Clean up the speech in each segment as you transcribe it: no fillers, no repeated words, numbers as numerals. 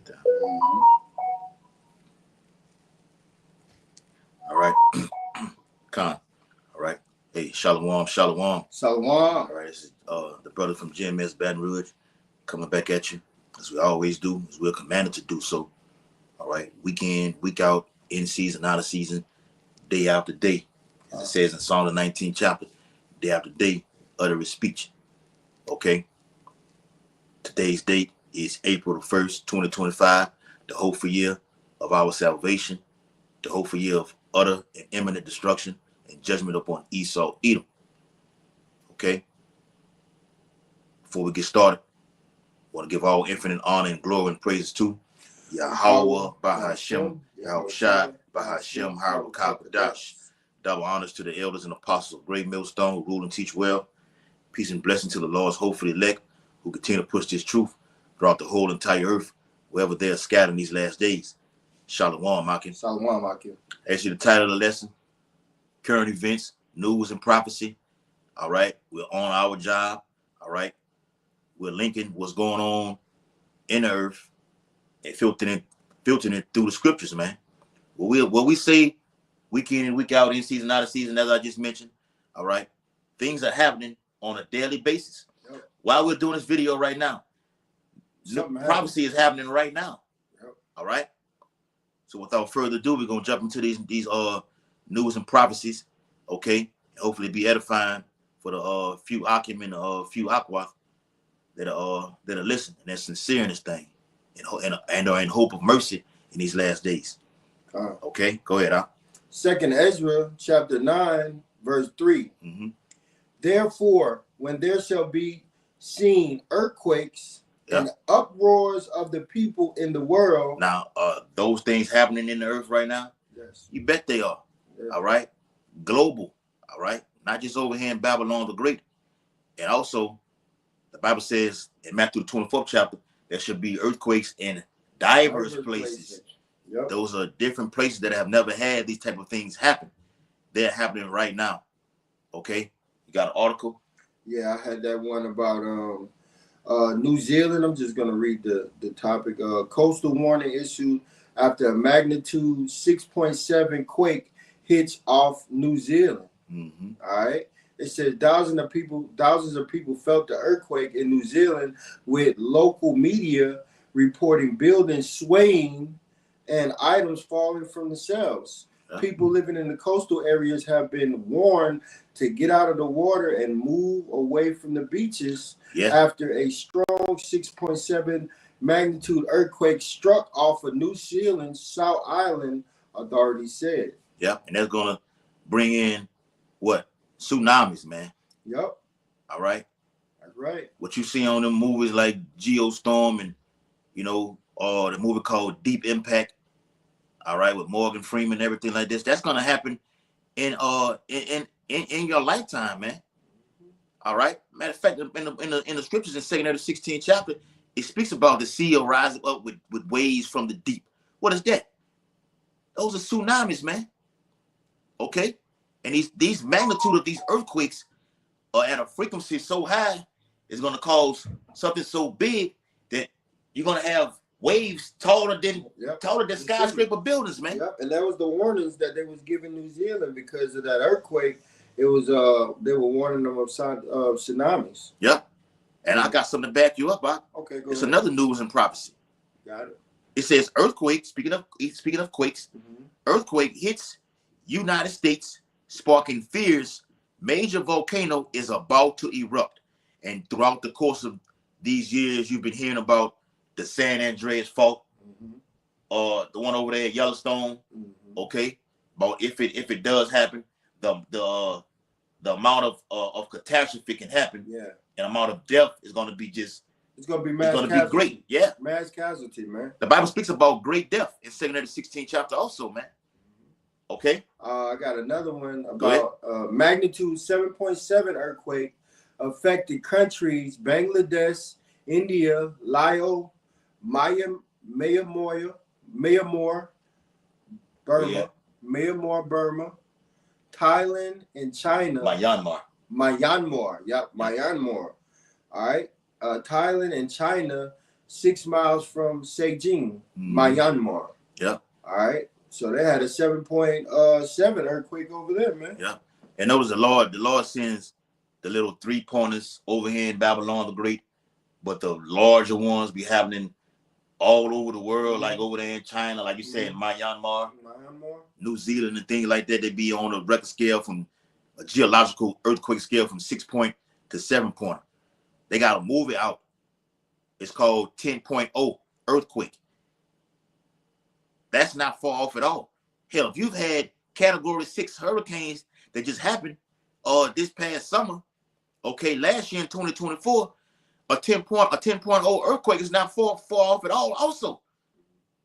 it down. All right. Con. All right. Hey, Shalom, Shalom. Shalom. All right. This is the brother from GMS Baton Rouge coming back at you, as we always do, as we're commanded to do so. All right. Week in, week out, in season, out of season, day after day. As it says in Psalm the 19th chapter, day after day, utter his speech. Okay. Today's date is April the 1st, 2025, the hopeful year of our salvation, the hopeful year of utter and imminent destruction and judgment upon Esau, Edom. Okay? Before we get started, I want to give all infinite honor and glory and praises to Yahweh, Bahashem, Yahushua, Bahashem, Harakakadash. Double honors to the elders and apostles of Great Millstone who rule and teach well. Peace and blessing to the Lord's hopeful elect who continue to push this truth throughout the whole entire earth, wherever they are scattered in these last days. Shalom, Makin. Shalom, Makin. Actually, the title of the lesson, current events, news, and prophecy. All right, we're on our job. All right, we're linking what's going on in the earth and filtering it through the scriptures, man. What we say week in and week out, in season, out of season, as I just mentioned. All right, things are happening on a daily basis. Yep. While we're doing this video right now, prophecy is happening right now. Yep. All right. So without further ado, we're gonna jump into these news and prophecies, okay? And hopefully be edifying for the few Akim and few Aqua that are listening and that's sincere in this thing, and are in hope of mercy in these last days. Okay, go ahead, Al. 2nd Ezra chapter 9 verse 3. Mm-hmm. Therefore, when there shall be seen earthquakes and uproars of the people in the world. Now, those things happening in the earth right now? Yes. You bet they are. Yes. All right? Global. All right? Not just over here in Babylon the Great. And also, the Bible says in Matthew the 24th chapter, there should be earthquakes in diverse places. Yep. Those are different places that have never had these type of things happen. They're happening right now. Okay? You got an article? Yeah, I had that one about New Zealand. I'm just going to read the topic. Coastal warning issued after a magnitude 6.7 quake hits off New Zealand. Mm-hmm. All right. It says thousands of people felt the earthquake in New Zealand, with local media reporting buildings swaying and items falling from the shelves. People living in the coastal areas have been warned to get out of the water and move away from the beaches after a strong 6.7 magnitude earthquake struck off of New Zealand's South Island, authorities said. Yep, and that's going to bring in what? Tsunamis, man. Yep. All right? That's right. What you see on them movies like Geostorm and, the movie called Deep Impact, all right, with Morgan Freeman and everything like this, that's going to happen in your lifetime, man. All right. Matter of fact, in the scriptures in 2nd Ezra 16th chapter, it speaks about the sea rising up with waves from the deep. What is that? Those are tsunamis, man. Okay, and these magnitude of these earthquakes are at a frequency so high, it's going to cause something so big that you're going to have waves taller than skyscraper buildings, man. Yep, and that was the warnings that they was giving New Zealand because of that earthquake. It was they were warning them of tsunamis. Yep, and I got something to back you up. Okay, go it's ahead. Another news and prophecy. Got it. It says earthquake. Speaking of quakes, earthquake hits United States, sparking fears. Major volcano is about to erupt, and throughout the course of these years, you've been hearing about the San Andreas fault, the one over there at Yellowstone. Okay, but if it does happen, the amount of catastrophe can happen. Yeah, and amount of death is going to be it's going to be mass casualty. Be great. Yeah, mass casualty, man. The Bible speaks about great death in 2nd Ezra 16th chapter also, man. Okay. I got another one about magnitude 7.7 earthquake affected countries Bangladesh, India, Laos, Myanmar, Burma, Thailand, and China. Myanmar. Yep, Myanmar. All right. Thailand and China 6 miles from Seijing, Myanmar. Yeah. All right. So they had a 7.7 earthquake over there, man. Yeah. And notice the Lord sends the little 3-pointers over here in Babylon the Great, but the larger ones be happening all over the world, like over there in China, like you said, in Myanmar, New Zealand, and things like that. They be on a record scale from a geological earthquake scale from 6-point to 7-point. They got a movie out. It's called 10.0 earthquake. That's not far off at all. Hell, if you've had category 6 hurricanes that just happened this past summer, okay, last year in 2024, a 10.0 earthquake is not far off at all also.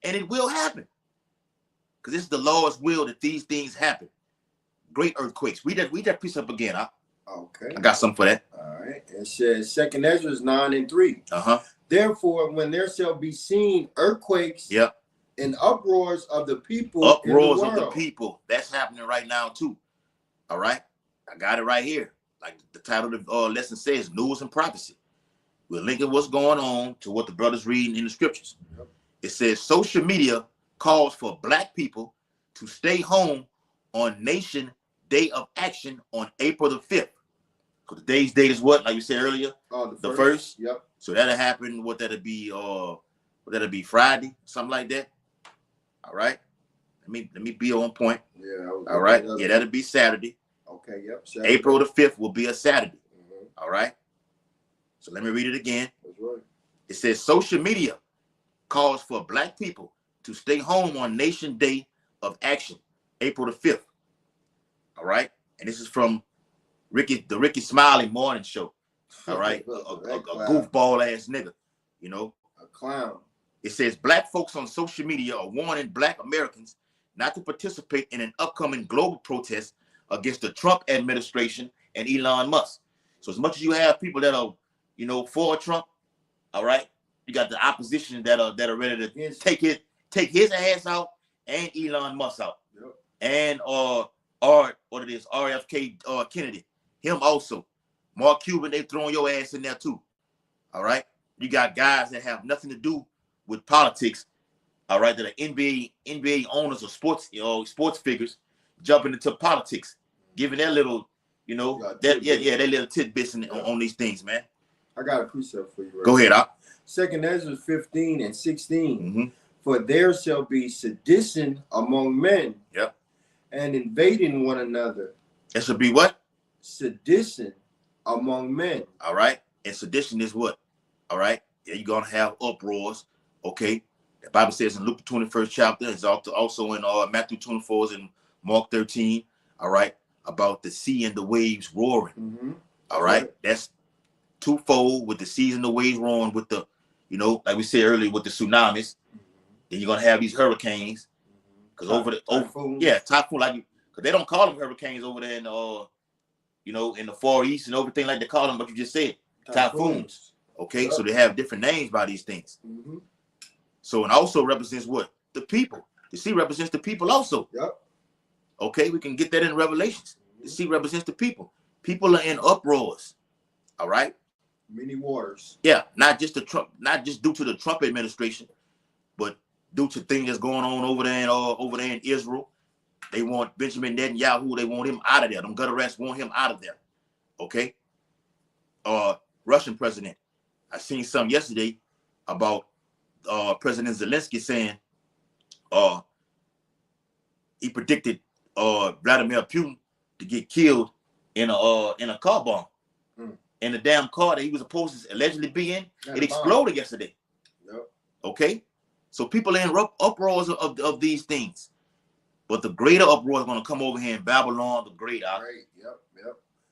And it will happen. Because it's the Lord's will that these things happen. Great earthquakes. Read that piece up again. Okay. I got something for that. All right. It says 2 Ezra 9:3. Therefore, when there shall be seen earthquakes and uproars of the people uproars in the world. of the people. That's happening right now too. All right. I got it right here. Like the title of the lesson says, News and Prophecy. We're linking what's going on to what the brother's reading in the scriptures. It says social media calls for black people to stay home on Nation Day of Action on April the 5th. Because today's date is what? Like you said earlier? The first? Yep. So that'll happen. That'll be Friday, something like that. All right. Let me be on point. Yeah. All right. Yeah, that'll be Saturday. Okay, yep. Saturday. April the 5th will be a Saturday. All right. So let me read it again. That's right. It says social media calls for black people to stay home on Nation Day of Action, April the 5th. All right. And this is from the Ricky Smiley morning show. All right. a goofball ass nigga, you know. A clown. It says black folks on social media are warning black Americans not to participate in an upcoming global protest against the Trump administration and Elon Musk. So as much as you have people that are, for Trump, all right, you got the opposition that are ready to take his ass out and Elon Musk out. Yep. And RFK Kennedy, him also. Mark Cuban, they throwing your ass in there too. All right. You got guys that have nothing to do with politics, all right, that are NBA owners or sports figures jumping into politics, giving their little, their little tidbits on these things, man. I got a precept for you. Go ahead, Op. 2 Ezra 15 and 16. For there shall be sedition among men. Yep. And invading one another. There should be what? Sedition among men. All right. And sedition is what? All right. Yeah, you're gonna have uproars. Okay. The Bible says in Luke the 21st chapter, it's also in Matthew 24 and Mark 13. All right. About the sea and the waves roaring. All right. That's twofold, with the seas and the waves roaring, with the, like we said earlier, with the tsunamis. Then you're gonna have these hurricanes. Because typhoon, like, because they don't call them hurricanes over there in in the Far East and everything like they call them, but you just said typhoons. Okay, so they have different names by these things. So it also represents what? The people. The sea represents the people also. Yep. Okay, we can get that in Revelations. The sea represents the people. People are in uproars. All right. Many waters. Yeah, not just due to the Trump administration, but due to things that's going on over there in Israel. They want Benjamin Netanyahu. They want him out of there. Them gutter rats want him out of there. Okay. Russian president. I seen something yesterday about President Zelensky saying he predicted Vladimir Putin to get killed in a car bomb. And the damn car that he was supposed to allegedly be in, it exploded yesterday. Yep. Okay. So people are in uproars of these things. But the greater uproar is going to come over here in Babylon the Great. Right. Yep.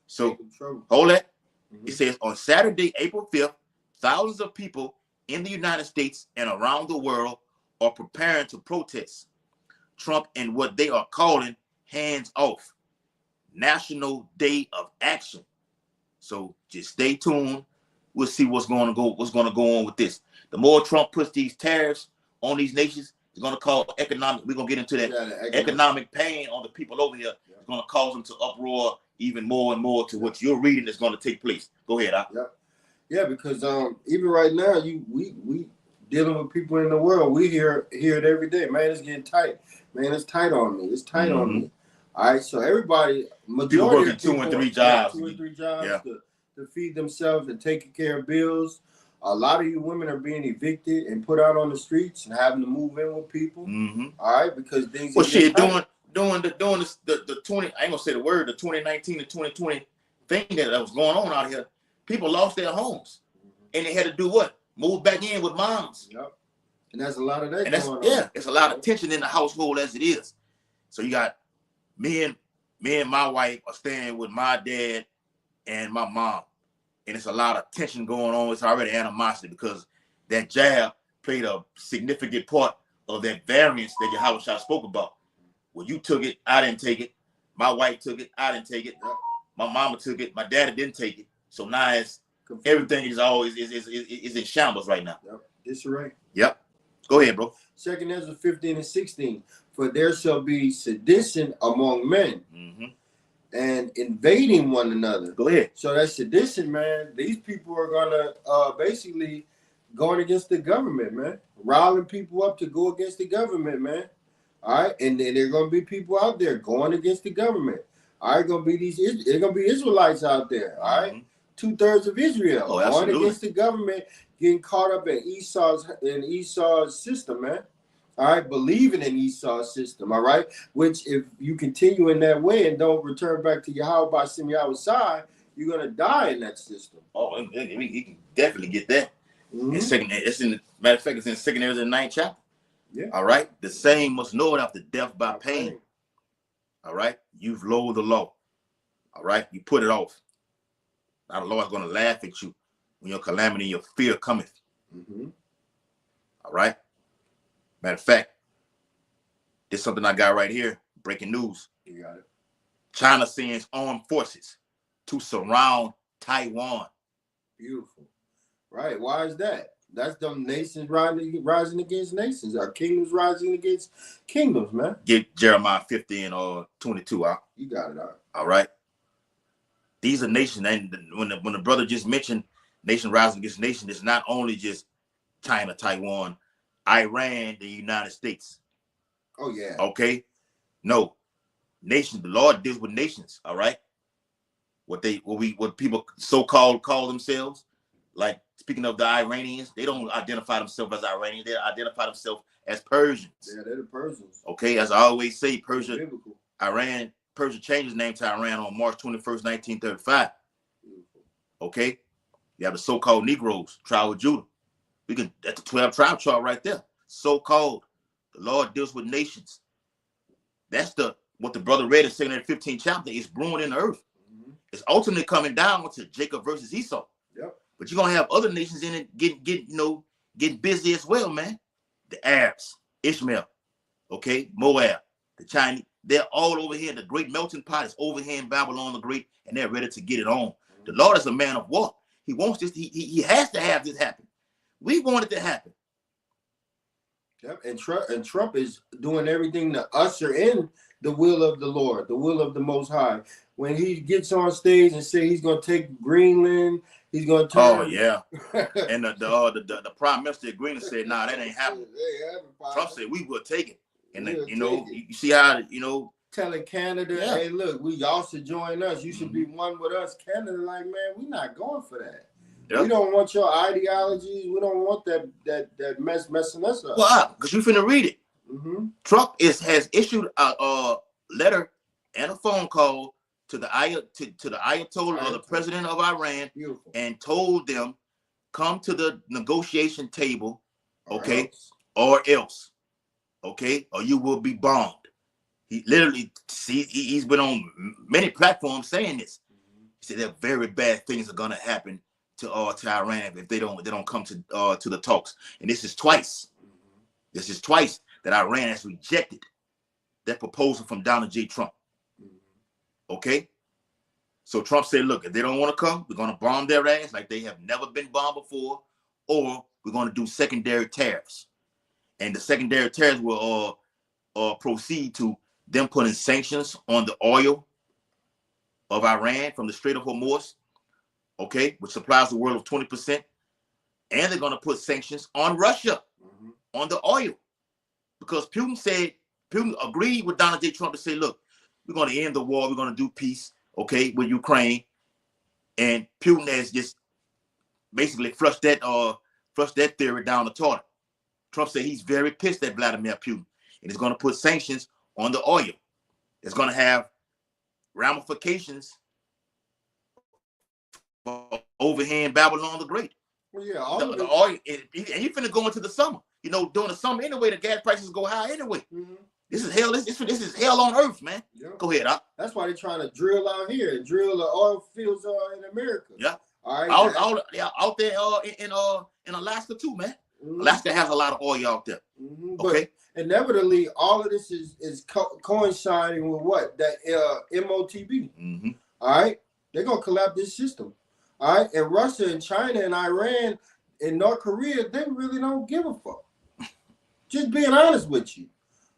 So hold that. It says on Saturday, April 5th, thousands of people in the United States and around the world are preparing to protest Trump and what they are calling hands off, National Day of Action. So just stay tuned. We'll see what's going to go on with this. The more Trump puts these tariffs on these nations, it's going to cause economic. We're going to get into that economic pain on the people over here. Yeah. It's going to cause them to uproar even more and more to what you're reading is going to take place. Go ahead, Al. Yeah, because even right now, dealing with people in the world. We hear it every day. Man, it's getting tight. Man, it's tight on me. It's tight on me. All right, so everybody, majority people working of people, 2 and 3 jobs, 2 or 3 jobs yeah. to feed themselves and taking care of bills. A lot of you women are being evicted and put out on the streets and having to move in with people. All right, because things. Well, shit, doing the 20. I ain't gonna say the word. The 2019 to 2020 thing that was going on out here. People lost their homes, and they had to do what? Move back in with moms. Yep. And that's a lot of that. And that's going on. Yeah, it's a lot of tension in the household as it is. So you got me and my wife are staying with my dad and my mom, and it's a lot of tension going on. It's already animosity because that jab played a significant part of that variance that your house spoke about. Well, you took it, I didn't take it. My wife took it, I didn't take it. Yep. My mama took it, my daddy didn't take it. So now it's everything is always is in shambles right now. Yep, disarray. Yep. Go ahead, bro. 2 Ezra 15 and 16. For there shall be sedition among men and invading one another. Go ahead. So that sedition, man, these people are gonna basically going against the government, man. Riling people up to go against the government, man. All right, and then there are gonna be people out there going against the government. All right, gonna be there's gonna be Israelites out there. All right, 2/3 of Israel going against the government, getting caught up in Esau's system, man. All right, believing in Esau's system. All right, which if you continue in that way and don't return back to Yahweh by Shem Yahushai, you're gonna die in that system. Oh, you can definitely get that. It's in the matter of fact, it's in 2 Ezra 9th chapter. Yeah. All right. The same must know it after death by pain. All right. You've lowered the law. All right. You put it off. Now the Lord is going to laugh at you when your calamity and your fear cometh. All right. Matter of fact, this is something I got right here. Breaking news. You got it. China sends armed forces to surround Taiwan. Beautiful. Right. Why is that? That's them nations rising against nations. Our kingdoms rising against kingdoms, man. Get Jeremiah 50 and 22 out. You got it out. All right. These are nations, and when the brother just mentioned nation rising against nation, it's not only just China, Taiwan, Iran, the United States. Oh yeah. Okay. No. Nations. The Lord deals with nations. All right. What people so-called call themselves. Like, speaking of the Iranians, they don't identify themselves as Iranians. They identify themselves as Persians. Yeah, they're the Persians. Okay, as I always say, Persia changed its name to Iran on March 21st, 1935. Beautiful. Okay, you have the so-called Negroes, tribe of Judah. That's the 12 tribe chart right there. So-called. The Lord deals with nations. That's what the brother read in 2 Ezra 15 chapter is brewing in the earth. It's ultimately coming down to Jacob versus Esau. Yep. But you're gonna have other nations in it getting busy as well, man. The Arabs, Ishmael, okay, Moab, the Chinese, they're all over here. The great melting pot is over here in Babylon the Great, and they're ready to get it on. The Lord is a man of war. He wants this, he has to have this happen. We want it to happen. Yep, and Trump is doing everything to usher in the will of the Lord, the will of the Most High. When he gets on stage and say he's gonna take Greenland, he's gonna turn. Oh yeah, and the Prime Minister of Greenland said, "Nah, that ain't happening." Trump said, "We will take it," and you see how telling Canada, "Hey, look, y'all should join us. You should be one with us." Canada, like, man, we're not going for that. Yep. We don't want your ideologies. We don't want that mess messing us up. Well, because you finna read it. Trump has issued a letter and a phone call to the Ayatollah or the president of Iran. Beautiful. And told them, come to the negotiation table, okay, or else, okay, or you will be bombed. He literally, he's been on many platforms saying this. He said that very bad things are gonna happen to Iran if they don't come to the talks. And this is twice. This is twice that Iran has rejected that proposal from Donald J. Trump. Okay? So Trump said, look, if they don't want to come, we're going to bomb their ass like they have never been bombed before, or we're going to do secondary tariffs. And the secondary tariffs will proceed to them putting sanctions on the oil of Iran from the Strait of Hormuz, okay, which supplies the world of 20% and they're going to put sanctions on Russia, on the oil, because Putin agreed with Donald J. Trump to say, look, we're going to end the war, we're going to do peace, okay, with Ukraine, and Putin has just basically flushed that theory down the toilet. Trump said he's very pissed at Vladimir Putin, and he's going to put sanctions on the oil. It's going to have ramifications for overhand Babylon the Great. Well, yeah, the oil, and you finna go into the summer. You know, during the summer anyway, the gas prices go high anyway. This is hell. This is hell on earth, man. Yeah. Go ahead, Doc. That's why they're trying to drill out here and drill the oil fields in America. Yeah. All right. Out there in Alaska too, man. Alaska has a lot of oil out there. Okay. But inevitably, all of this is coinciding with what? That MOTB. All right. They're gonna collapse this system. All right. And Russia and China and Iran and North Korea, they really don't give a fuck. Just being honest with you.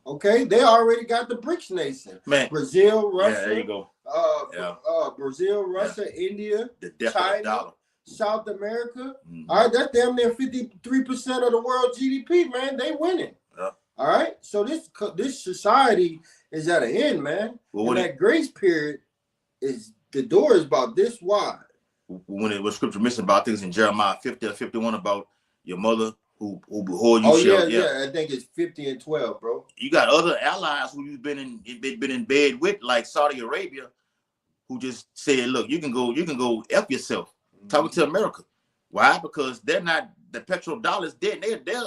Okay, they already got the BRICS nation. Man. Brazil, Russia. Yeah, there you go. Brazil, Russia, India, China, South America. All right, that's damn near 53% of the world GDP, man. They winning. Yeah. All right, so this society is at an end, man. Well, and that grace period is, the door is about this wide. When it was scripture missing about things in Jeremiah 50 or 51 about your mother who you yeah. I think it's 50 and 12, bro. You got other allies who you've been in bed with, like Saudi Arabia, who just said, look, you can go F yourself. Talking to America. Why? Because they're not, the petrodollar's dead. They're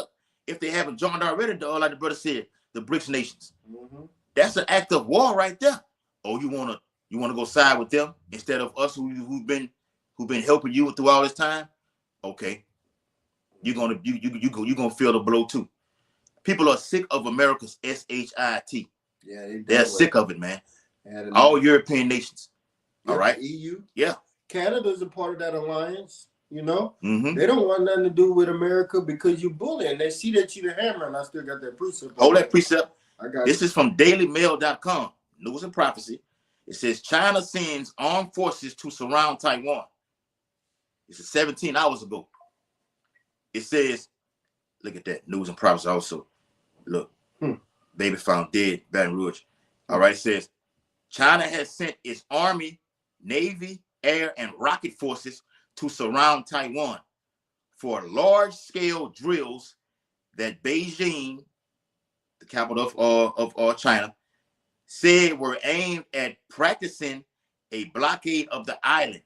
if they haven't joined already, like the brother said, the BRICS nations. That's an act of war right there. Oh, you wanna go side with them instead of us who've been helping you through all this time? Okay. You're gonna feel the blow too. People are sick of America's SHIT. Yeah, they're sick of it, man. All European nations. Yeah, all right. EU. Yeah. Canada's a part of that alliance. You know, they don't want nothing to do with America because you bullying. They see that you the hammer, and I still got that precept. Hold that precept. I got this. Is from DailyMail.com. News and Prophecy. It says China sends armed forces to surround Taiwan. This is 17 hours ago. It says, look at that, News and Prophecy also. Look, baby found dead, Baton Rouge. All right, it says, China has sent its army, navy, air, and rocket forces to surround Taiwan for large-scale drills that Beijing, the capital of China, said were aimed at practicing a blockade of the island.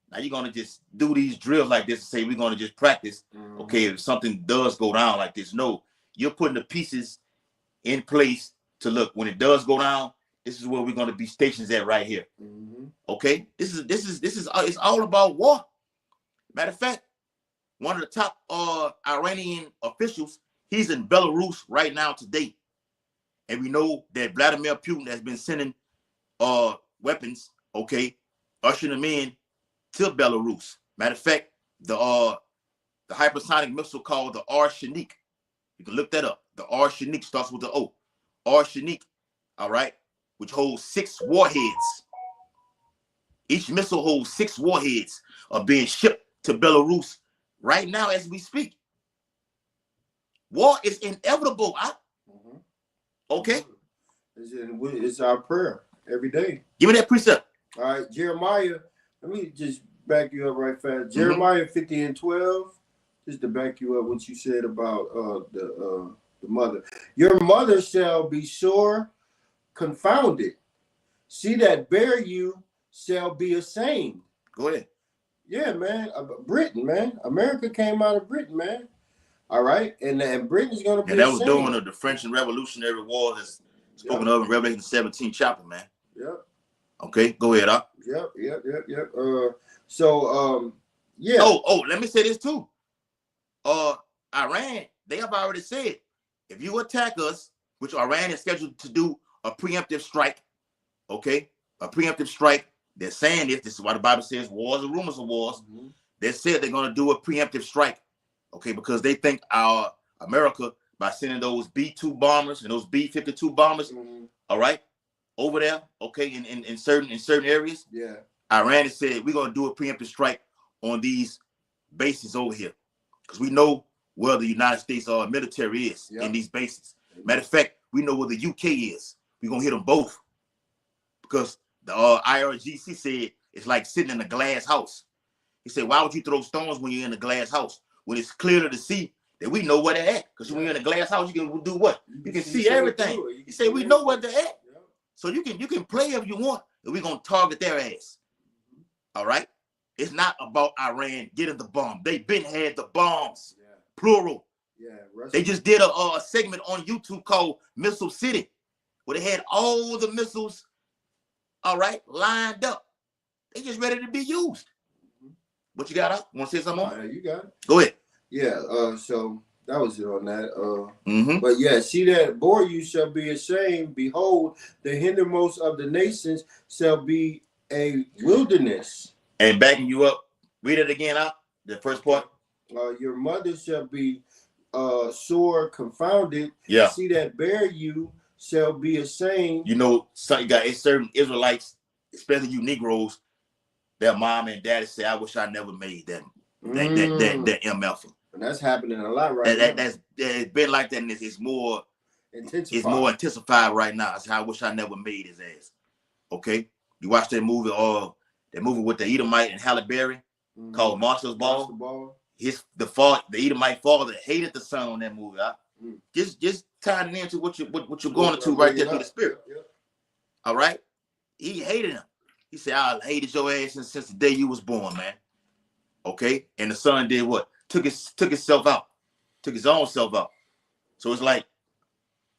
Now you're gonna just do these drills like this and say we're gonna just practice. Okay, if something does go down like this, no, you're putting the pieces in place to look when it does go down. This is where we're gonna be stationed at right here. Okay, this is it's all about war. Matter of fact, one of the top Iranian officials, he's in Belarus right now today, and we know that Vladimir Putin has been sending weapons. Okay, ushering them in to Belarus. Matter of fact, the hypersonic missile called the Arsenic. You can look that up. The Arsenic starts with the O. Arsenic, all right, which holds 6 warheads. Each missile holds 6 warheads are being shipped to Belarus right now as we speak. War is inevitable. Okay? It's our prayer every day. Give me that precept. All right, Jeremiah. Let me just back you up right fast. Jeremiah 50 and 12, just to back you up what you said about the mother. Your mother shall be sore confounded. She that bear you shall be ashamed. Go ahead. Yeah, man. Britain, man. America came out of Britain, man. All right, and Britain's gonna be. And that was during the French and Revolutionary War that's spoken of in Revelation 17 chapter, man. Yep. Okay, go ahead, Doc. Yep. Yeah. Oh, let me say this too. Iran, they have already said, if you attack us, which Iran is scheduled to do a preemptive strike, okay? A preemptive strike. They're saying this is why the Bible says wars are rumors of wars. They said they're going to do a preemptive strike, okay? Because they think our America, by sending those B-2 bombers and those B-52 bombers, all right, over there, okay, in certain areas. Yeah. Iran has said we're going to do a preemptive strike on these bases over here. because we know where the United States military is in these bases. Matter of fact, we know where the UK is. We're going to hit them both because the IRGC said it's like sitting in a glass house. He said, why would you throw stones when you're in a glass house? When it's clear to see that we know where they're at. Because when you're in a glass house, you can do what? You can see everything. He said, we know where they're at. So you can play if you want, and we're going to target their ass. All right? It's not about Iran getting the bomb. They've been had the bombs, plural. They just did a segment on YouTube called Missile City, where they had all the missiles, all right, lined up. They just ready to be used. What you got out? Want to say something more? You got it. Go ahead. Yeah, so that was it on that. But yeah, see that bore you shall be ashamed. Behold, the hindermost of the nations shall be a wilderness. And backing you up, read it again out, the first part. Your mother shall be sore confounded. Yeah. See that bear you shall be ashamed. You know, you got certain Israelites, especially you Negroes, their mom and daddy say, I wish I never made that MF. And that's happening a lot right now. It's been like that, and it's more intensified. It's more intensified right now. It's how I wish I never made his ass. Okay? You watch that movie, with the Edomite and Halle Berry called Marshall's Ball. The Edomite father hated the son on that movie. Just tying it into what you're going into right there through the spirit. All right? He hated him. He said, I hated your ass since the day you was born, man. Okay? And the son did what? Took himself out. Took his own self out. So it's like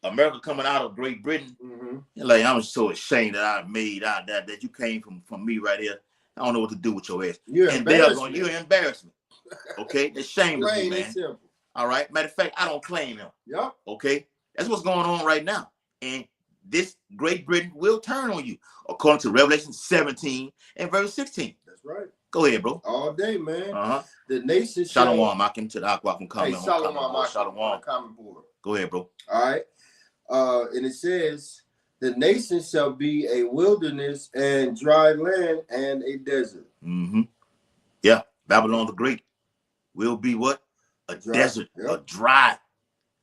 America coming out of Great Britain. You're like, I'm so ashamed that I made out that you came from me right here. I don't know what to do with your ass. You're an embarrassment. Okay? That's shame to me, man. All right? Matter of fact, I don't claim him. Yep. Okay? That's what's going on right now. And this Great Britain will turn on you, according to Revelation 17 and verse 16. That's right. Go ahead, bro. All day, man. The nation Shalom, I came to the Aqua from comment. Hey, Shalom, comment board. Go ahead, bro. All right. And it says, the nation shall be a wilderness and dry land and a desert. Yeah, Babylon the Great will be what? A desert, a dry.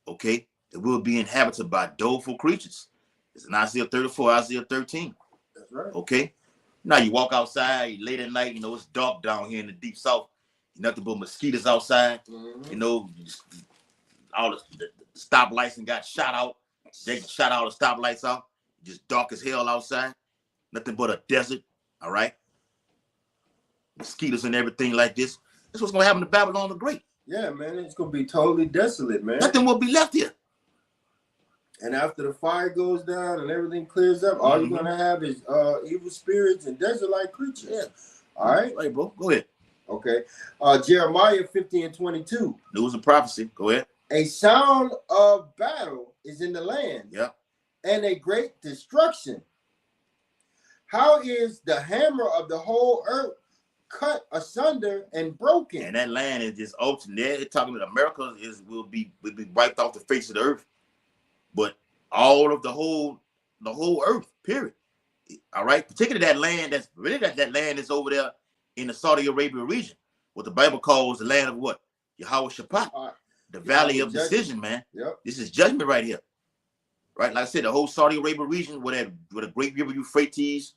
Okay? It will be inhabited by doleful creatures. It's in Isaiah 34, Isaiah 13. That's right. Okay? Now you walk outside late at night, it's dark down here in the deep south. Nothing but mosquitoes outside. All the stoplights and got shot out. They shot all the stoplights out. Just dark as hell outside. Nothing but a desert. All right? Mosquitoes and everything like this. That's what's going to happen to Babylon the Great. Yeah, man. It's going to be totally desolate, man. Nothing will be left here. And after the fire goes down and everything clears up, all you're going to have is evil spirits and desert-like creatures. Yeah. All right? Hey, bro. Go ahead. Okay. Jeremiah 50 and 22. News and prophecy. Go ahead. A sound of battle is in the land. Yeah. And a great destruction. How is the hammer of the whole earth cut asunder and broken? And that land is just open. They're talking about America will be wiped off the face of the earth. But all of the whole earth, period. All right, particularly that land that land is over there in the Saudi Arabia region, what the Bible calls the land of what? Yahweh Shaphat, the valley of decision, man. Yep. This is judgment right here. Right, like I said, the whole Saudi Arabia region, where the great river Euphrates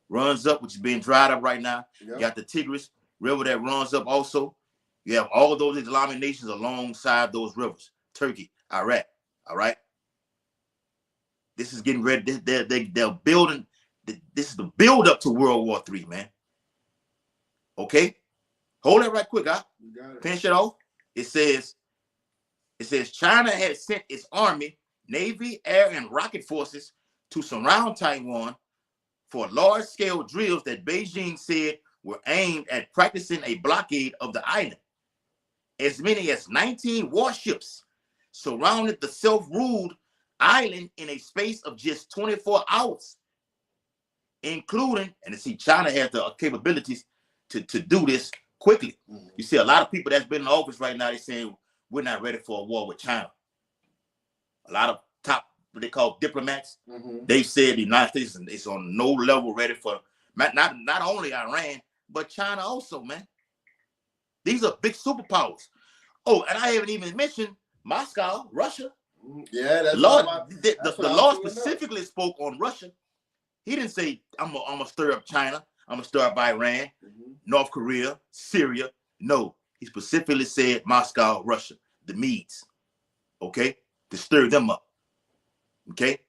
runs up, which is being dried up right now. Yep. You got the Tigris River that runs up also. You have all those Islamic nations alongside those rivers. Turkey, Iraq. All right. This is getting ready. They're building. This is the build up to World War III, man. Okay, hold that right quick, finish it off. It says China had sent its army, navy, air, and rocket forces to surround Taiwan for large-scale drills that Beijing said were aimed at practicing a blockade of the island. As many as 19 warships surrounded the self-ruled island in a space of just 24 hours, including, and see, China has the capabilities to do this quickly. You see a lot of people that's been in office right now, they're saying we're not ready for a war with China. A lot of top, what they call diplomats, they've said the United States is on no level ready for not only Iran, but China also, man. These are big superpowers. Oh, and I haven't even mentioned Moscow, Russia. Yeah, The that's Lord, that's the what I Lord was pulling up. specifically spoke on Russia. He didn't say, I'm gonna stir up China, I'm gonna stir up Iran, North Korea, Syria. No, he specifically said Moscow, Russia, the Medes, okay, to stir them up, okay.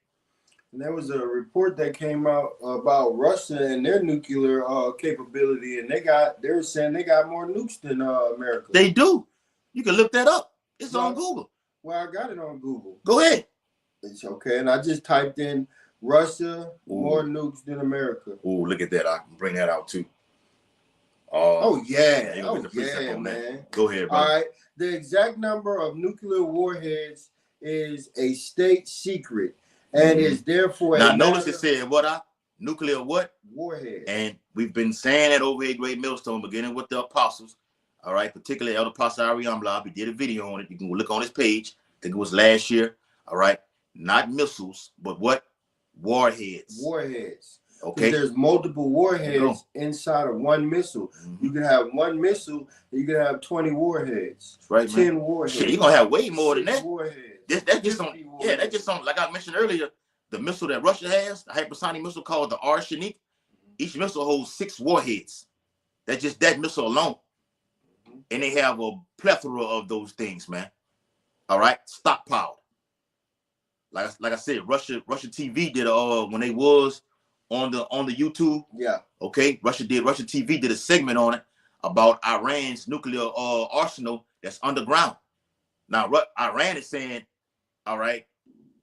And there was a report that came out about Russia and their nuclear capability, and they were saying they got more nukes than America. They do. You can look that up. It's Well, on Google. Well, I got it on Google. Go ahead. It's okay, and I just typed in Russia more Ooh. nukes than America. Oh, look at that! I can bring that out too. Oh yeah, yeah, oh yeah, man. That. Go ahead, bro. All right, the exact number of nuclear warheads is a state secret, and is therefore now notice it said what? Nuclear what? Warhead. And we've been saying that over a great millstone, beginning with the apostles. All right, particularly Elder Apostle Ariam Blob. He did a video on it. You can look on his page. I think it was last year. All right, not missiles, but what? Warheads. Warheads. Okay. There's multiple warheads inside of one missile. You can have one missile, and you can have 20 warheads. That's right, 10 man. warheads. Shit, you're gonna have way more than that. Warheads. That's just on. Yeah, that's just on. Like I mentioned earlier, the missile that Russia has, the hypersonic missile called the Arsenic. Each missile holds 6 warheads. That's just that missile alone. And they have a plethora of those things, man. All right, stockpiled. Like I said, Russia TV did when they was on the YouTube. Yeah. Okay, Russia TV did a segment on it about Iran's nuclear arsenal that's underground. Now Iran is saying, all right,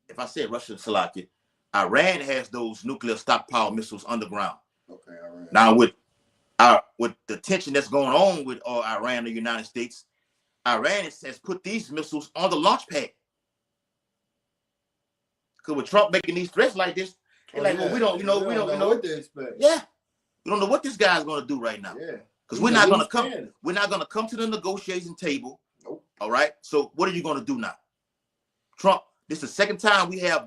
if I said Russia, Salakia, Iran has those nuclear stockpile missiles underground. Okay, all right. Now with the tension that's going on with Iran and the United States, Iran has put these missiles on the launch pad. Because with Trump making these threats like this, they're well, we don't know what to expect. Yeah, we don't know what this guy's going to do right now. Yeah, because we're not going to come. We're not going to come to the negotiation table. Nope. All right. So what are you going to do now, Trump? This is the second time we have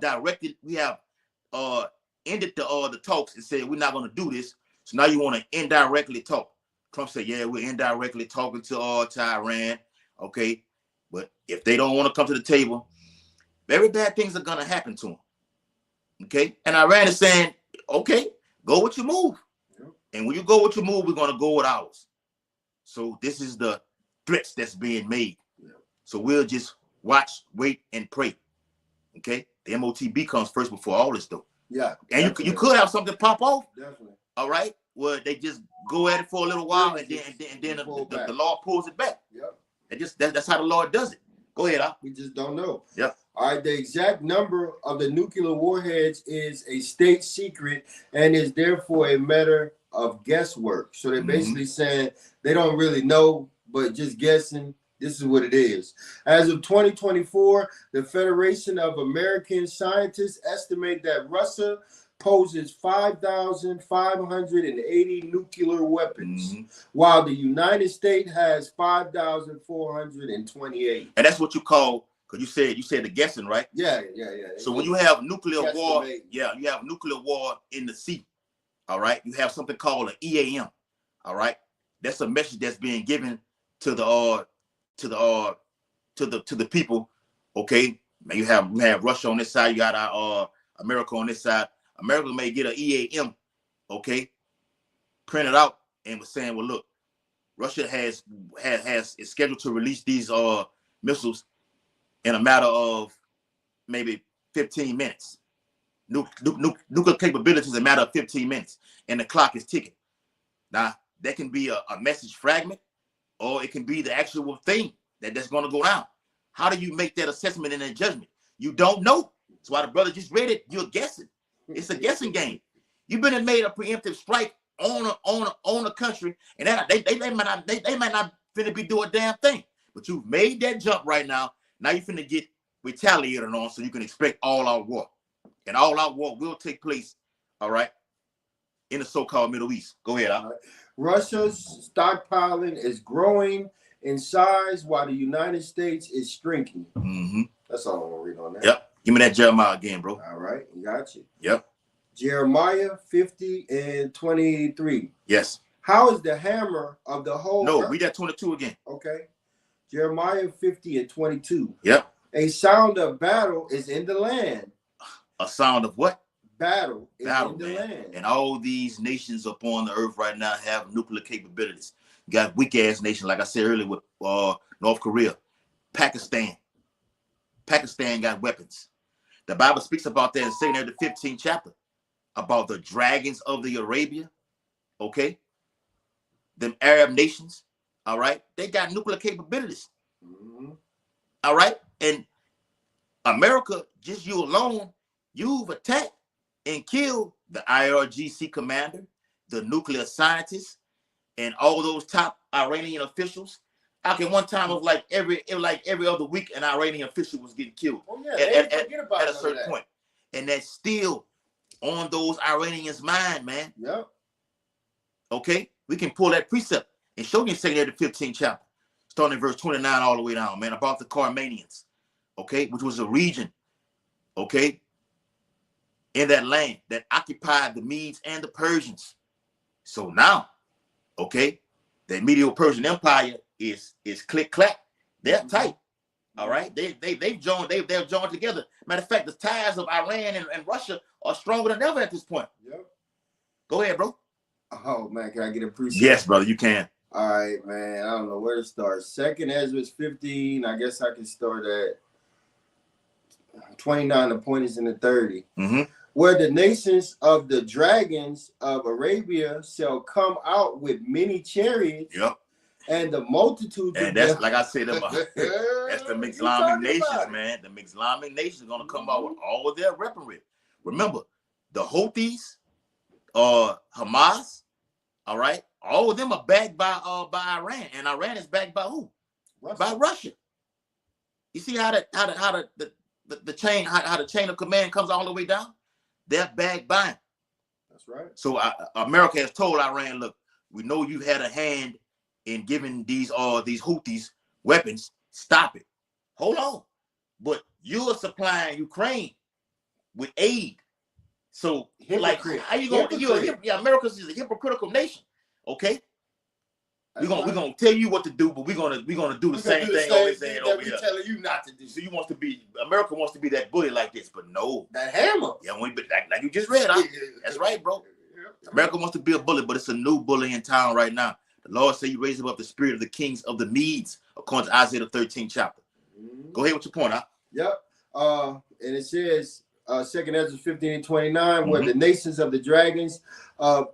ended the talks and said we're not going to do this. So now you want to indirectly talk. Trump said, yeah, we're indirectly talking to Iran. Okay, but if they don't want to come to the table, very bad things are going to happen to them. Okay, and Iran is saying, okay, go with your move. Yep. And when you go with your move, we're going to go with ours. So this is the threats that's being made. Yep. So we'll just watch, wait, and pray. Okay, the MOTB comes first before all this, though. Yeah, and you could have something pop off. Definitely. All right, where they just go at it for a little while, and then the Lord pulls it back. Yep. That's how the Lord does it. Go ahead, We just don't know. Yep. All right, the exact number of the nuclear warheads is a state secret and is therefore a matter of guesswork. So they're basically saying they don't really know, but just guessing. This is what it is. As of 2024, the Federation of American Scientists estimate that Russia poses 5,580 nuclear weapons, while the United States has 5,428. And that's what you call, because you said the guessing, right? Yeah. So when you have nuclear war, you have nuclear war in the sea. All right, you have something called an EAM. All right, that's a message that's being given to the people. Okay, you have Russia on this side, you got our America on this side. America may get an EAM, okay, printed out and was saying, well, look, Russia is scheduled to release these missiles in a matter of maybe 15 minutes. Nuclear capabilities in a matter of 15 minutes, and the clock is ticking. Now, that can be a message fragment, or it can be the actual thing that's going to go down. How do you make that assessment and that judgment? You don't know. That's why the brother just read it. You're guessing. It's a guessing game. You've been and made a preemptive strike on a country, and they might not finna be doing a damn thing. But you've made that jump right now. Now you finna get retaliated on, so you can expect all-out war. And all-out war will take place, all right, in the so-called Middle East. Go ahead, Al. Russia's stockpiling is growing in size while the United States is shrinking. That's all I want to read on that. Yep. Give me that Jeremiah again, bro. All right. Got you. Yep. Jeremiah 50 and 23. Yes. How is the hammer of the whole No, read that 22 again. Okay. Jeremiah 50:22. Yep. A sound of battle is in the land. A sound of what? Battle is Battle, in the man. land. And all these nations upon the earth right now have nuclear capabilities. You got weak ass nation, like I said earlier, with North Korea, Pakistan. Pakistan got weapons. The Bible speaks about that in 2 the 15th chapter, about the dragons of the Arabia. Okay, them Arab nations. All right, they got nuclear capabilities. All right, and America, just you alone, you've attacked and killed the IRGC commander, the nuclear scientists, and all those top Iranian officials. How can one time it was like every other week an Iranian official was getting killed at a certain point, and that's still on those Iranians' mind, man. Yep. Okay, we can pull that precept and show you in 2 the 15th chapter, starting in verse 29 all the way down, man, about the Carmanians, okay, which was a region, okay, in that land that occupied the Medes and the Persians. So now, okay, the Medo-Persian Empire is click clack. They're tight. All right, they've joined together. Matter of fact, the ties of Iran and Russia are stronger than ever at this point. Yep. Go ahead, bro. Oh man, can I get a precept? Yes, brother, you can. All right, man. I don't know where to start. 2nd Ezra 15. I guess I can start at 29. The point is in the 30. Where the nations of the dragons of Arabia shall come out with many chariots. Yep. And the multitude. And that's like I said, that's the Islamic nations, man. The Islamic nations are gonna come out with all of their weaponry. Remember, the Houthis, Hamas, all right, all of them are backed by Iran, and Iran is backed by who? Russia. By Russia. You see how the chain of command comes all the way down? They're backed by him. That's right. So America has told Iran, look, we know you've had a hand in giving these Houthis weapons. Stop it. Hold on. But you are supplying Ukraine with aid. So hypocrite. Like, how you gonna? America is a hypocritical nation. Okay. We're gonna tell you what to do, but we're gonna do the same thing over there. We're telling you not to do. So America wants to be that bully like this, but no. That hammer. Yeah, like you just read. That's right, bro. America wants to be a bully, but it's a new bully in town right now. The Lord said, "You raise up the spirit of the kings of the Medes," according to Isaiah the 13th chapter. Go ahead with your point, huh? Yep. And it says, 2nd Ezra 15:29, where the nations of the dragons of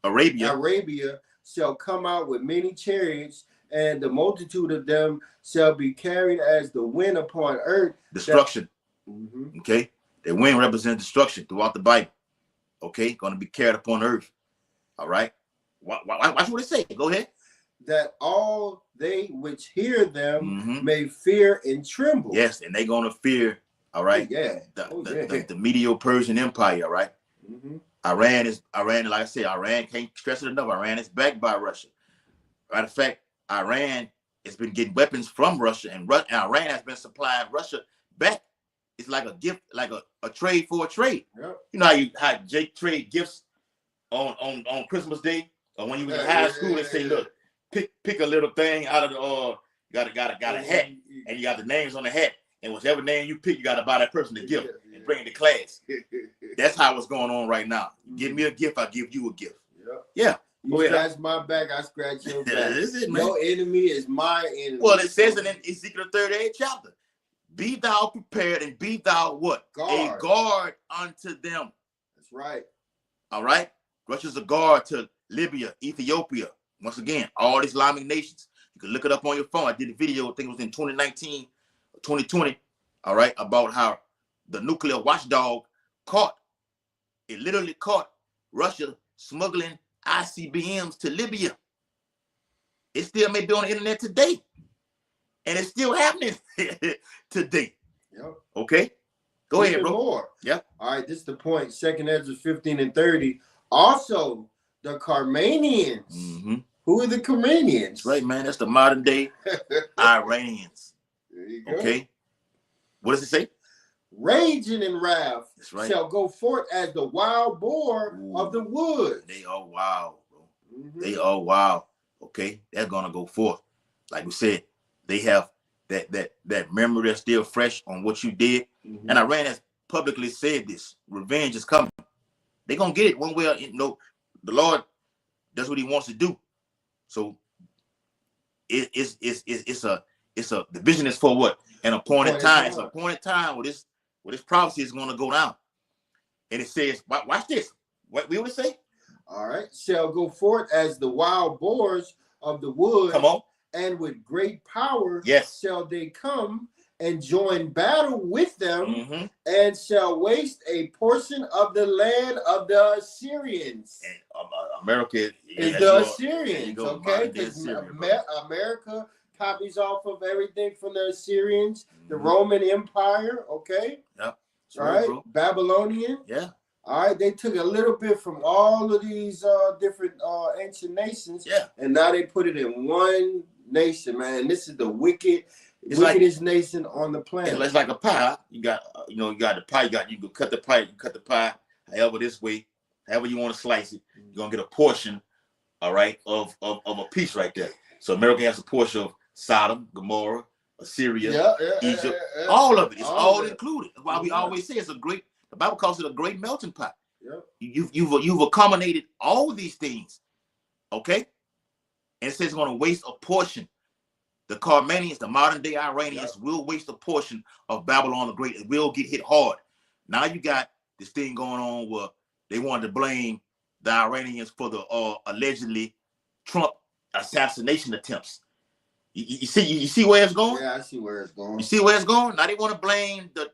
Arabia shall come out with many chariots, and the multitude of them shall be carried as the wind upon earth. Destruction. Okay, the wind represents destruction throughout the Bible. Okay, going to be carried upon earth. All right. Watch what it say. Go ahead. That all they which hear them may fear and tremble. Yes, and they're going to fear. All right. The Medo-Persian Empire. All right. Iran, like I said, Iran can't stress it enough. Iran is backed by Russia. Matter of fact, Iran has been getting weapons from Russia, and Iran has been supplying Russia back. It's like a gift, like a trade for a trade. Yep. You know how Jake trade gifts on Christmas Day, or when you was in high school and say, look, pick a little thing out of the got a hat, and you got the names on the hat, and whichever name you pick, you got to buy that person a gift and bring it to class. That's how it's going on right now. Give me a gift, I give you a gift. Yeah. You scratch my back, I scratch your back. That's it, man. Your enemy is my enemy. Well, it says in Ezekiel 38 chapter, be thou prepared and be thou what? A guard unto them. That's right. All right. Russia's a guard to Libya, Ethiopia. Once again, all Islamic nations. You can look it up on your phone. I did a video, I think it was in 2019 or 2020. All right. About how the nuclear watchdog literally caught Russia smuggling ICBMs to Libya. It still may be on the internet today. And it's still happening today. Yep. Okay. Go ahead, bro. More. Yeah. All right, this is the point. 2nd Ezra 15:30. Also, the Carmanians. Who are the Carmanians? That's right, man. That's the modern day Iranians. There you go. Okay. What does it say? Raging in wrath shall go forth as the wild boar of the woods. They are wild, bro. They are wild. Okay. They're going to go forth. like we said, they have that memory that's still fresh on what you did. And Iran has publicly said this: revenge is coming. They're gonna get it one way or the Lord does what He wants to do. So it's the vision is for what? An appointed time. It's an appointed time where this prophecy is gonna go down. And it says, watch this. What we would say? All right. Shall go forth as the wild boars of the wood. Come on. And with great power shall they come and join battle with them, and shall waste a portion of the land of the Assyrians. And America is the Assyrians, okay? Because America copies off of everything from the Assyrians, the Roman Empire, okay? Yep. All right, bro. Babylonian. Yeah. All right, they took a little bit from all of these different ancient nations, and now they put it in one nation, man. And this is the wickedest nation on the planet. It's like a pie. You got, you got the pie. You can cut the pie. You cut the pie however this way, however you want to slice it. You're gonna get a portion, all right, of a piece right there. So America has a portion of Sodom, Gomorrah, Assyria, Egypt, all of it. It's all included. That's why we always say it's a great. The Bible calls it a great melting pot. You've accommodated all of these things, okay? And it says it's going to waste a portion. The Carmanians, the modern day Iranians, will waste a portion of Babylon the Great. It will get hit hard. Now you got this thing going on where they wanted to blame the Iranians for the allegedly Trump assassination attempts. You see where it's going? Yeah, I see where it's going. You see where it's going? Now they want to blame the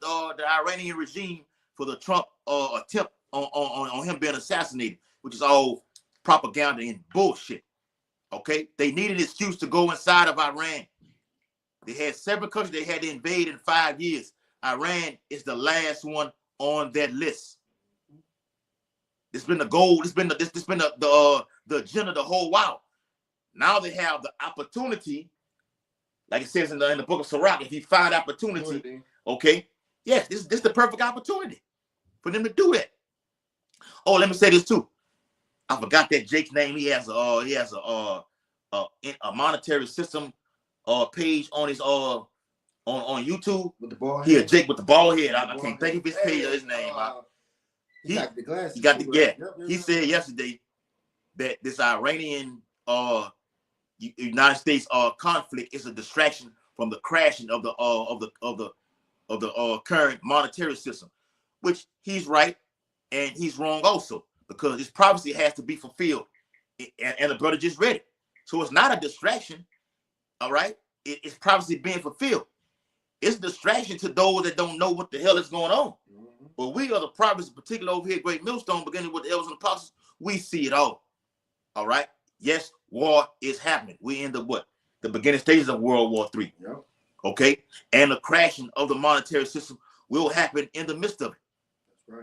Iranian regime for the Trump attempt on him being assassinated, which is all propaganda and bullshit. Okay, they needed an excuse to go inside of Iran. They had several countries they had to invade in 5 years. Iran is the last one on that list. It's been the goal. It's been the agenda the whole while. Now they have the opportunity, like it says in the book of Sirach, if he find opportunity, okay, yes, this is the perfect opportunity for them to do that. Oh, let me say this too. I forgot that Jake's name. He has a monetary system page on his on YouTube with the ball. Yeah, Jake with the ball head. I can't think of his page or his name. He got the glasses. He got the Yep. He said yesterday that this Iranian United States conflict is a distraction from the crashing of the current monetary system, which he's right and he's wrong also, because this prophecy has to be fulfilled, and the brother just read it. So it's not a distraction, all right? It's prophecy being fulfilled. It's a distraction to those that don't know what the hell is going on. But we are the prophets, particularly over here at Great Millstone, beginning with the elders and apostles. We see it all right? Yes, war is happening. We in the beginning stages of World War III. Okay? And the crashing of the monetary system will happen in the midst of it.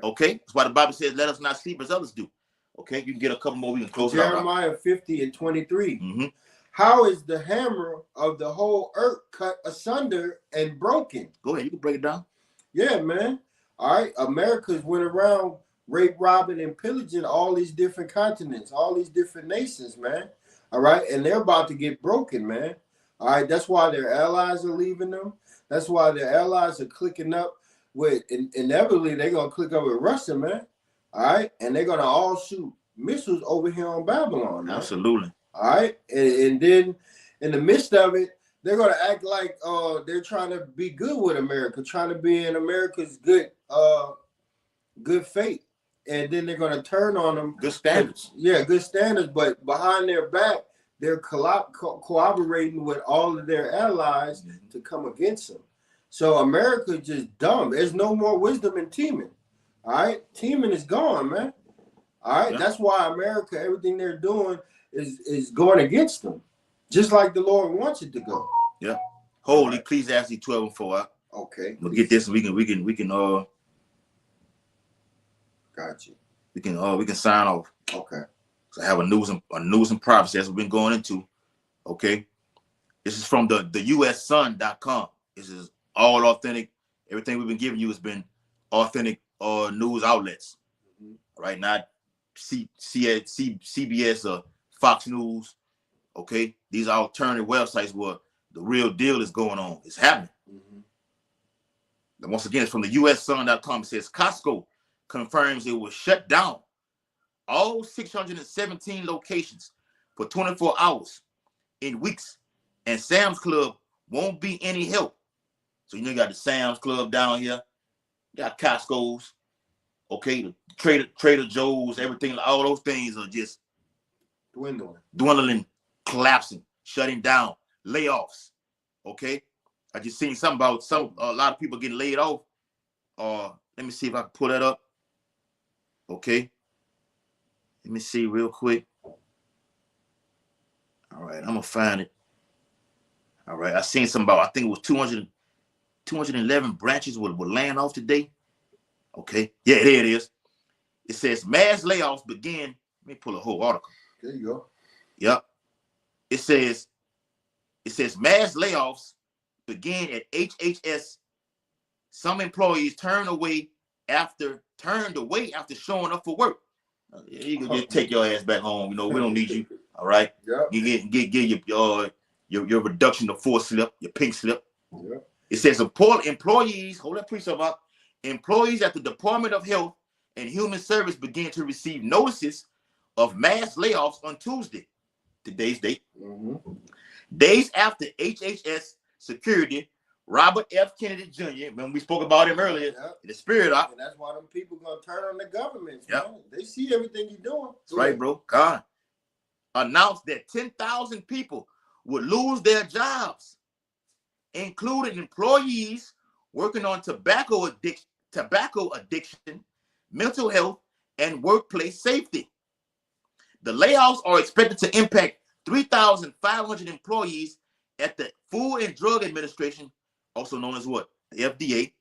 Okay? That's why the Bible says, let us not sleep as others do. Okay? You can get a couple more. We can close Jeremiah it out. 50:23. How is the hammer of the whole earth cut asunder and broken? Go ahead. You can break it down. Yeah, man. All right. America's went around rape, robbing, and pillaging all these different continents, all these different nations, man. All right. And they're about to get broken, man. All right. That's why their allies are leaving them. That's why their allies are clicking up with, inevitably, they're going to click up with Russia, man. All right. And they're going to all shoot missiles over here on Babylon, man. Absolutely. All right. And then in the midst of it, they're going to act like they're trying to be good with America, trying to be in America's good faith. And then they're going to turn on them. Good standards. Yeah, good standards. But behind their back, they're cooperating with all of their allies to come against them. So America is just dumb. There's no more wisdom in teaming. All right. Teaming is gone, man. All right. Yeah. That's why America, everything they're doing is going against them. Just like the Lord wants it to go. Yeah. Holy Ecclesiastes 12:4. Okay. We'll get this. We can got you. We can sign off. Okay. So I have a news and prophecy as we've been going into. Okay. This is from the ussun.com. This is all authentic. Everything we've been giving you has been authentic news outlets. Right, not CBS or Fox News. Okay. These are alternative websites where The real deal is going on. It's happening. And once again, it's from the USSun.com. It says Costco confirms it will shut down all 617 locations for 24 hours in weeks, and Sam's Club won't be any help. So you got the Sam's Club down here, you got Costco's, okay, the Trader Joe's, everything, all those things are just dwindling, collapsing, shutting down, layoffs. Okay, I just seen something about a lot of people getting laid off. Let me see if I can pull that up. Okay, let me see real quick. All right, I'm gonna find it. All right, I seen something about, I think it was 211 branches were laying off today. Okay, yeah, there it is. It says mass layoffs begin. Let me pull a whole article. There you go. Yep. It says mass layoffs begin at HHS. Some employees turned away after showing up for work. You can just take your ass back home. We don't need you. All right. Yep. You get your reduction of force slip, your pink slip. Yep. It says employees. Hold that piece up. Employees at the Department of Health and Human Service began to receive notices of mass layoffs on Tuesday, today's date. Days after HHS security Robert F. Kennedy Jr., when we spoke about him earlier, the spirit up. And that's why them people gonna turn on the government. Yep. They see everything you're doing. That's right, bro. God announced that 10,000 people would lose their jobs, including employees working on tobacco addiction, mental health, and workplace safety. The layoffs are expected to impact 3,500 employees at the Food and Drug Administration, also known as what? The FDA,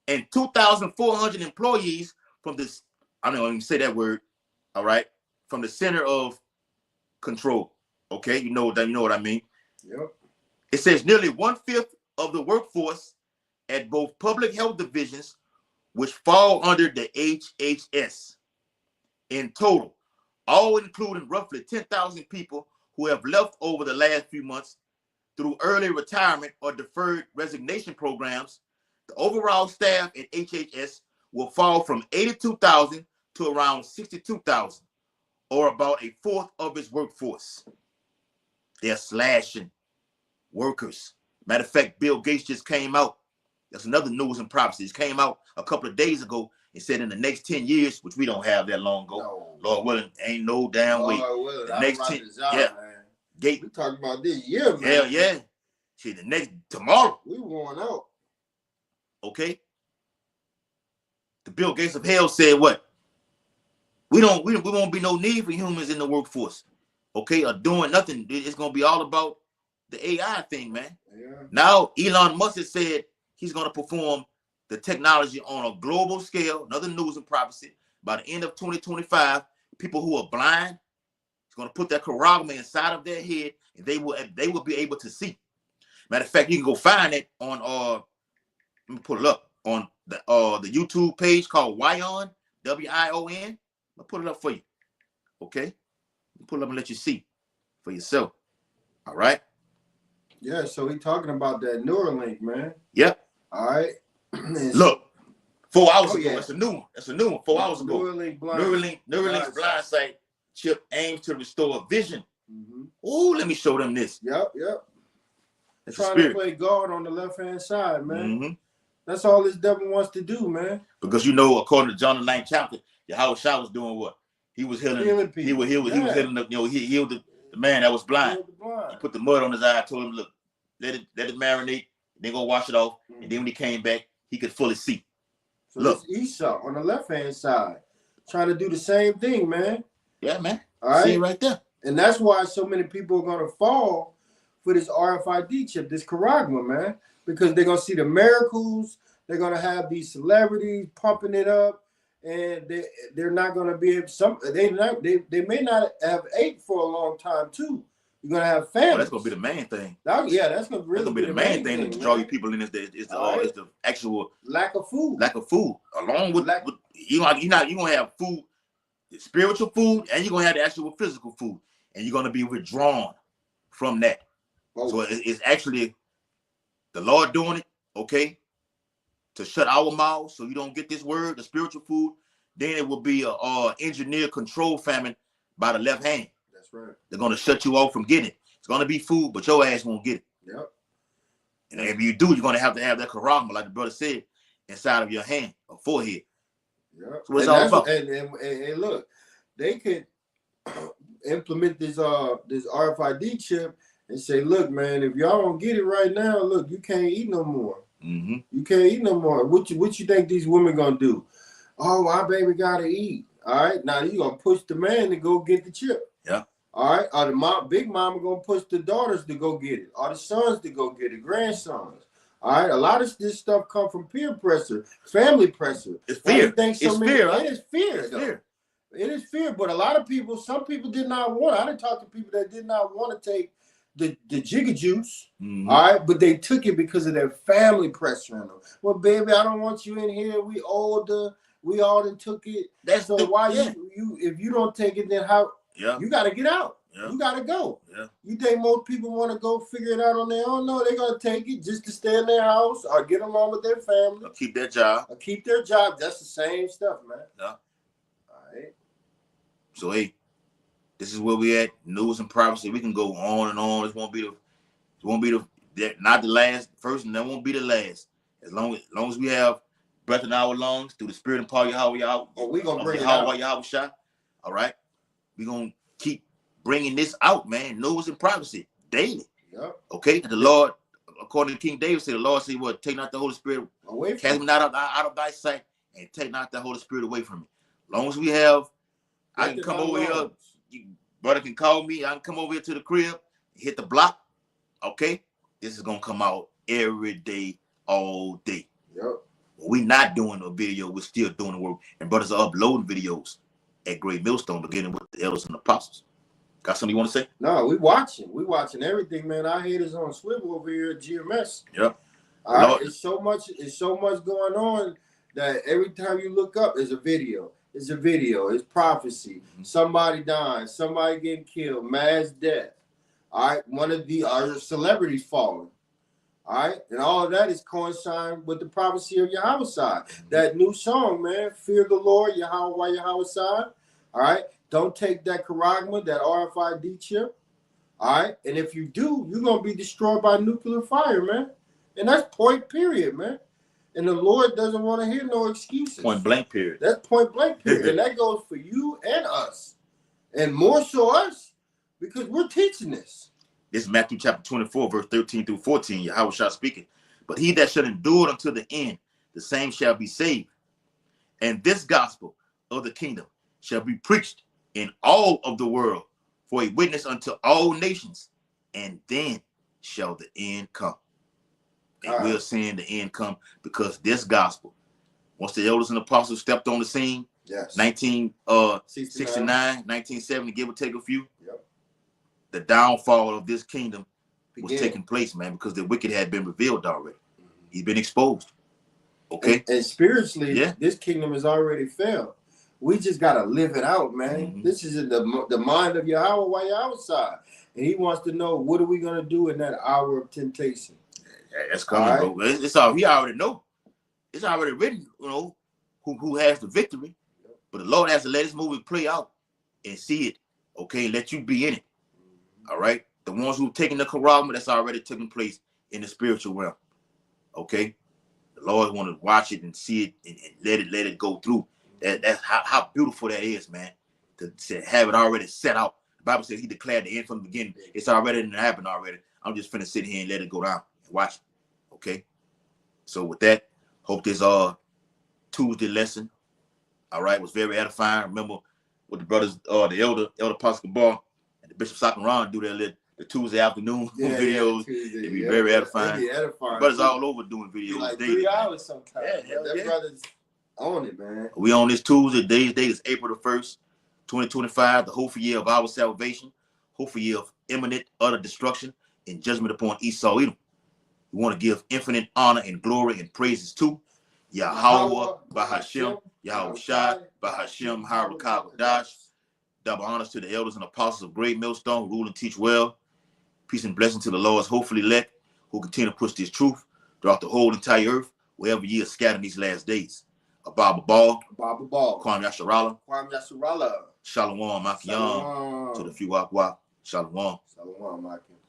and 2,400 employees from this, I don't even say that word, all right, from the Center of Control. Okay, you know what I mean? Yep. It says nearly 1/5 of the workforce at both public health divisions, which fall under the HHS. In total, all including roughly 10,000 people who have left over the last few months through early retirement or deferred resignation programs, the overall staff at HHS will fall from 82,000 to around 62,000, or about a fourth of its workforce. They're slashing workers. Matter of fact, Bill Gates just came out. That's another news and prophecies. Came out a couple of days ago and said in the next 10 years, which we don't have that long ago, No. Lord willing, ain't no damn way. Willing, the next 10, man. Gate. We talking about this year, man. Hell yeah. See, the next tomorrow. We going out. Okay. The Bill Gates of hell said what? We won't be no need for humans in the workforce. Okay, or doing nothing. It's gonna be all about the AI thing, man. Yeah. Now Elon Musk has said he's gonna perform the technology on a global scale. Another news and prophecy. By the end of 2025, people who are blind, he's gonna put that charagma inside of their head, and they will be able to see. Matter of fact, you can go find it on let me pull it up on the YouTube page called Wion, W-I-O-N. I'll put it up for you. Okay? Pull it up and let you see for yourself. All right? Yeah, so he talking about that Neuralink, man. Yep. All right. Look, 4 hours ago. Yeah. That's a new one. 4 hours ago. Neuralink's blind sight chip aims to restore vision. Oh, let me show them this. Yep. That's trying to play guard on the left-hand side, man. That's all this devil wants to do, man. Because according to John the 9th chapter, Yahweh Shah was doing what? He was healing people. He was healing he healed the man that was blind. He put the mud on his eye, told him, look, let it marinate, then go wash it off. And then when he came back, he could fully see. So look, Esau on the left-hand side, trying to do the same thing, man. Yeah, man. All right. See it right there. And that's why so many people are gonna fall for this RFID chip, this charagma, man. Because they're gonna see the miracles, they're gonna have these celebrities pumping it up, and they're not gonna be able. They may not have ate for a long time too. You're gonna have family. Well, that's gonna be the main thing. That's gonna really be the main thing to draw you people in. Is the actual lack of food. Along with you're gonna have food, spiritual food, and you're gonna have the actual physical food, and you're gonna be withdrawn from that. So it's actually the Lord doing it, okay, to shut our mouths so you don't get this word, the spiritual food. Then it will be a engineer control famine by the left hand. That's right. They're going to shut you off from getting it. It's going to be food, but your ass won't get it. Yep. And if you do, you're going to have that charagma, like the brother said, inside of your hand or forehead. Yep. So what's all about? And look, they could implement this RFID chip and say, look, man, if y'all don't get it right now, look, you can't eat no more. Mm-hmm. You can't eat no more. What you think these women gonna do? Oh, my baby gotta eat. All right, now you gonna push the man to go get the chip. Yeah. All right, or the big mama gonna push the daughters to go get it, or the sons to go get it, grandsons. All right, a lot of this stuff come from peer pressure, family pressure. It's fear. Fear. It is fear. It's fear. It is fear. But a lot of people, some people did not want. I didn't talk to people that did not want to take the jigga juice. Mm-hmm. All right, but they took it because of their family pressure on them. Well, baby, I don't want you in here. We older. We all done took it. That's so why you if you don't take it, then how? Yeah. You got to get out. Yeah. You got to go. Yeah. You think most people want to go figure it out on their own? No, they're going to take it just to stay in their house or get along with their family. Or keep their job. That's the same stuff, man. Yeah. All right. So, hey, this is where we at. News and privacy. We can go on and on. This won't be not the last first, and that won't be the last. As long as we have breath in our lungs through the spirit and power of Yahweh, we're going to bring it out. Yahweh, all right? We're going to keep bringing this out, man. News and privacy daily. Yep. Okay? The Lord, according to King David, said, the Lord said, what? Take not the Holy Spirit away from cast me not out of thy sight, and take not the Holy Spirit away from me. As long as we have, I can come over here. Brother can call me. I can come over here to the crib, hit the block. Okay? This is going to come out every day, all day. Yep. We're not doing a video. We're still doing the work. And brothers are uploading videos at Great Millstone, beginning with the elders and apostles. Got something you want to say? No, we watching. We watching everything, man. Our head is on swivel over here at GMS. Yep. All right. It's so much going on that every time you look up, there's a video. It's a video. It's prophecy. Mm-hmm. Somebody dying. Somebody getting killed. Mass death. All right. One of the celebrities falling. All right. And all of that is coinciding with the prophecy of Yahweh side. Mm-hmm. That new song, man. Fear the Lord, Yahweh side. All right. Don't take that charagma, that RFID chip. All right. And if you do, you're going to be destroyed by nuclear fire, man. And that's point period, man. And the Lord doesn't want to hear no excuses. Point blank period. That's point blank period. And that goes for you and us. And more so us, because we're teaching this. This is Matthew chapter 24, verse 13 through 14. Yahweh shall speak. But he that shall endure until the end, the same shall be saved. And this gospel of the kingdom shall be preached in all of the world for a witness unto all nations. And then shall the end come. And we're seeing the end come because this gospel, once the elders and apostles stepped on the scene, yes, 1969, 1970, give or take a few, yep, the downfall of this kingdom was taking place, man, because the wicked had been revealed already. Mm-hmm. He's been exposed. Okay. And spiritually, this kingdom has already fell. We just got to live it out, man. Mm-hmm. This is the mind of Yahweh while you're outside. And he wants to know, what are we going to do in that hour of temptation? That's coming, bro. It's all, he already know. It's already written, you know, who has the victory. But the Lord has to let this movie play out and see it, okay, and let you be in it. All right? The ones who've taken the charagma, that's already taking place in the spiritual realm. Okay? The Lord want to watch it and see it and let it go through. That's how beautiful that is, man. To have it already set out. The Bible says he declared the end from the beginning. It's already happened already. I'm just finna sit here and let it go down and watch it. Okay? So with that, hope this Tuesday lesson, all right, was very edifying. Remember what the brothers, the elder Pastor Bar and the Bishop Sakaran do the Tuesday afternoon videos. It'd be very edifying. It'd be edifying. Brothers all over doing videos. Like 3 hours sometimes. That brother's on it, man. We on this Tuesday. Today's date is April the 1st, 2025, the hopeful year of our salvation, hopeful year of imminent utter destruction and judgment upon Esau Edom. We want to give infinite honor and glory and praises to Yahweh, Bahashem, Yahweh Shai, Bahashem, Harakah, Dash. Double honors to the elders and apostles of Great Millstone, rule and teach well. Peace and blessing to the Lord's hopefully elect who continue to push this truth throughout the whole entire earth, wherever ye are scattered in these last days. Baba Ball, Kwame Yasharala, Shalom Makiam, to the few Wak Wak, Shalom. Shalom, Makiam.